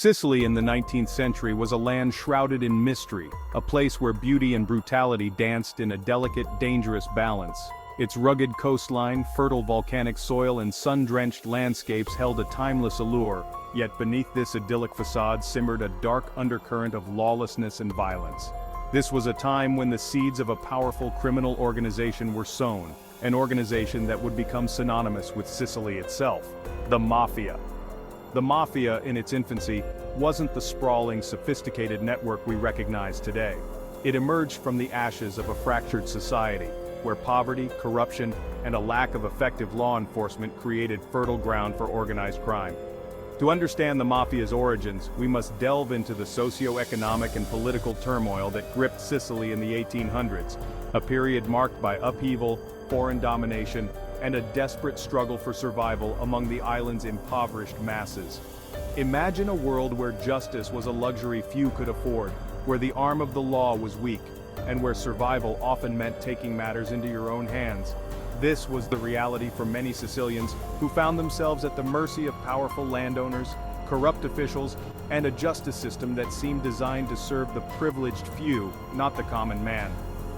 Sicily in the 19th century was a land shrouded in mystery, a place where beauty and brutality danced in a delicate, dangerous balance. Its rugged coastline, fertile volcanic soil and sun-drenched landscapes held a timeless allure, yet beneath this idyllic facade simmered a dark undercurrent of lawlessness and violence. This was a time when the seeds of a powerful criminal organization were sown, an organization that would become synonymous with Sicily itself, the Mafia. The Mafia, in its infancy, wasn't the sprawling, sophisticated network we recognize today. It emerged from the ashes of a fractured society, where poverty, corruption, and a lack of effective law enforcement created fertile ground for organized crime. To understand the Mafia's origins, we must delve into the socio-economic and political turmoil that gripped Sicily in the 1800s, a period marked by upheaval, foreign domination, and a desperate struggle for survival among the island's impoverished masses. Imagine a world where justice was a luxury few could afford, where the arm of the law was weak, and where survival often meant taking matters into your own hands. This was the reality for many Sicilians who found themselves at the mercy of powerful landowners, corrupt officials, and a justice system that seemed designed to serve the privileged few, not the common man.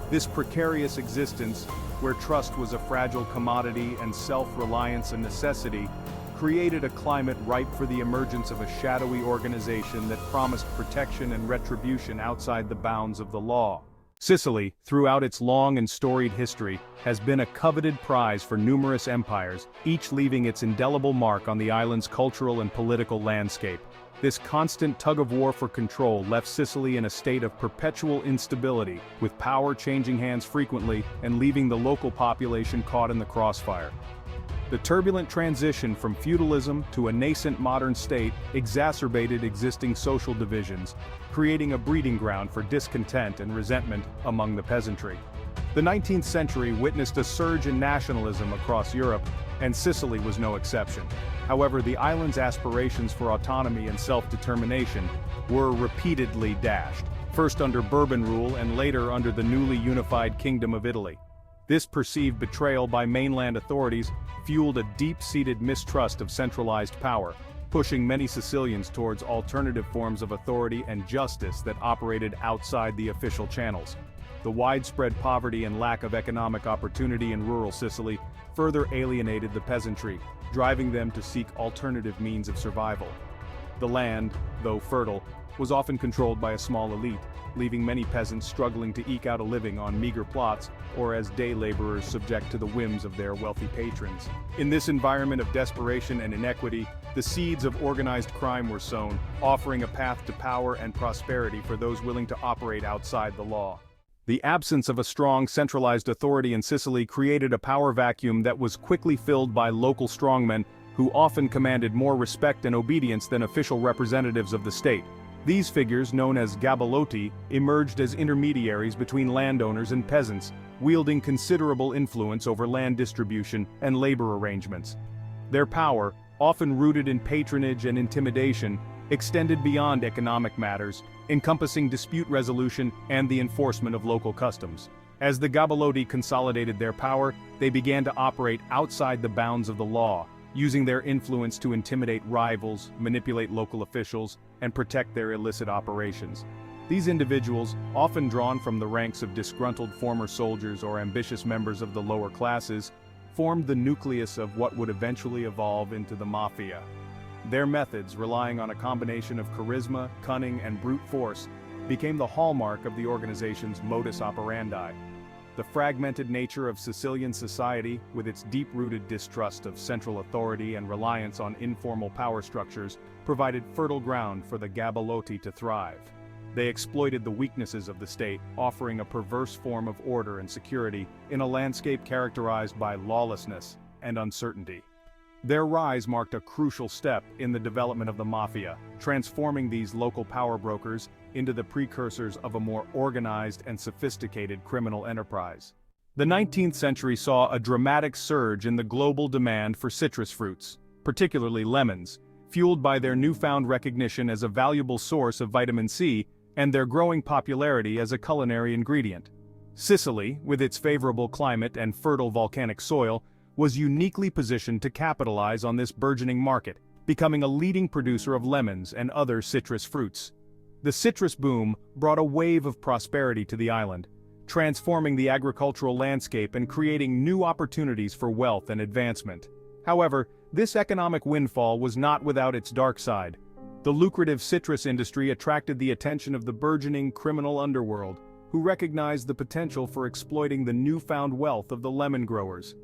This precarious existence, where trust was a fragile commodity and self-reliance a necessity, created a climate ripe for the emergence of a shadowy organization that promised protection and retribution outside the bounds of the law. Sicily, throughout its long and storied history, has been a coveted prize for numerous empires, each leaving its indelible mark on the island's cultural and political landscape. This constant tug-of-war for control left Sicily in a state of perpetual instability, with power changing hands frequently and leaving the local population caught in the crossfire. The turbulent transition from feudalism to a nascent modern state exacerbated existing social divisions, creating a breeding ground for discontent and resentment among the peasantry. The 19th century witnessed a surge in nationalism across Europe, and Sicily was no exception. However, the island's aspirations for autonomy and self-determination were repeatedly dashed, first under Bourbon rule and later under the newly unified Kingdom of Italy. This perceived betrayal by mainland authorities fueled a deep-seated mistrust of centralized power, pushing many Sicilians towards alternative forms of authority and justice that operated outside the official channels. The widespread poverty and lack of economic opportunity in rural Sicily further alienated the peasantry, driving them to seek alternative means of survival. The land, though fertile, was often controlled by a small elite, leaving many peasants struggling to eke out a living on meager plots or as day laborers subject to the whims of their wealthy patrons. In this environment of desperation and inequity, the seeds of organized crime were sown, offering a path to power and prosperity for those willing to operate outside the law. The absence of a strong centralized authority in Sicily created a power vacuum that was quickly filled by local strongmen who often commanded more respect and obedience than official representatives of the state. These figures, known as gabaloti, emerged as intermediaries between landowners and peasants, wielding considerable influence over land distribution and labor arrangements. Their power, often rooted in patronage and intimidation, extended beyond economic matters, encompassing dispute resolution and the enforcement of local customs. As the gabaloti consolidated their power, they began to operate outside the bounds of the law, using their influence to intimidate rivals, manipulate local officials, and protect their illicit operations. These individuals, often drawn from the ranks of disgruntled former soldiers or ambitious members of the lower classes, formed the nucleus of what would eventually evolve into the Mafia. Their methods, relying on a combination of charisma, cunning, and brute force, became the hallmark of the organization's modus operandi. The fragmented nature of Sicilian society, with its deep-rooted distrust of central authority and reliance on informal power structures, provided fertile ground for the gabaloti to thrive. They exploited the weaknesses of the state, offering a perverse form of order and security in a landscape characterized by lawlessness and uncertainty. Their rise marked a crucial step in the development of the Mafia, transforming these local power brokers into the precursors of a more organized and sophisticated criminal enterprise. The 19th century saw a dramatic surge in the global demand for citrus fruits, particularly lemons, fueled by their newfound recognition as a valuable source of vitamin C and their growing popularity as a culinary ingredient. Sicily, with its favorable climate and fertile volcanic soil, was uniquely positioned to capitalize on this burgeoning market, becoming a leading producer of lemons and other citrus fruits. The citrus boom brought a wave of prosperity to the island, transforming the agricultural landscape and creating new opportunities for wealth and advancement. However, this economic windfall was not without its dark side. The lucrative citrus industry attracted the attention of the burgeoning criminal underworld, who recognized the potential for exploiting the newfound wealth of the lemon growers.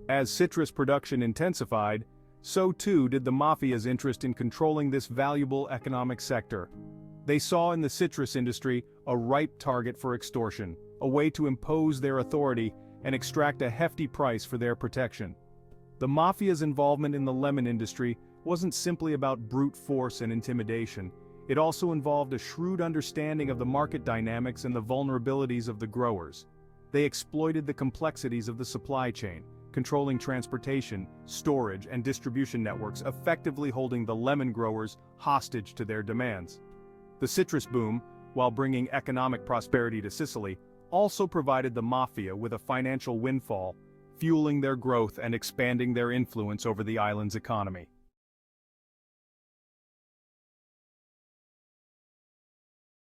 As citrus production intensified, so too did the Mafia's interest in controlling this valuable economic sector. They saw in the citrus industry a ripe target for extortion, a way to impose their authority and extract a hefty price for their protection. The Mafia's involvement in the lemon industry wasn't simply about brute force and intimidation. It also involved a shrewd understanding of the market dynamics and the vulnerabilities of the growers. They exploited the complexities of the supply chain, controlling transportation, storage, and distribution networks, effectively holding the lemon growers hostage to their demands. The citrus boom, while bringing economic prosperity to Sicily, also provided the Mafia with a financial windfall, fueling their growth and expanding their influence over the island's economy.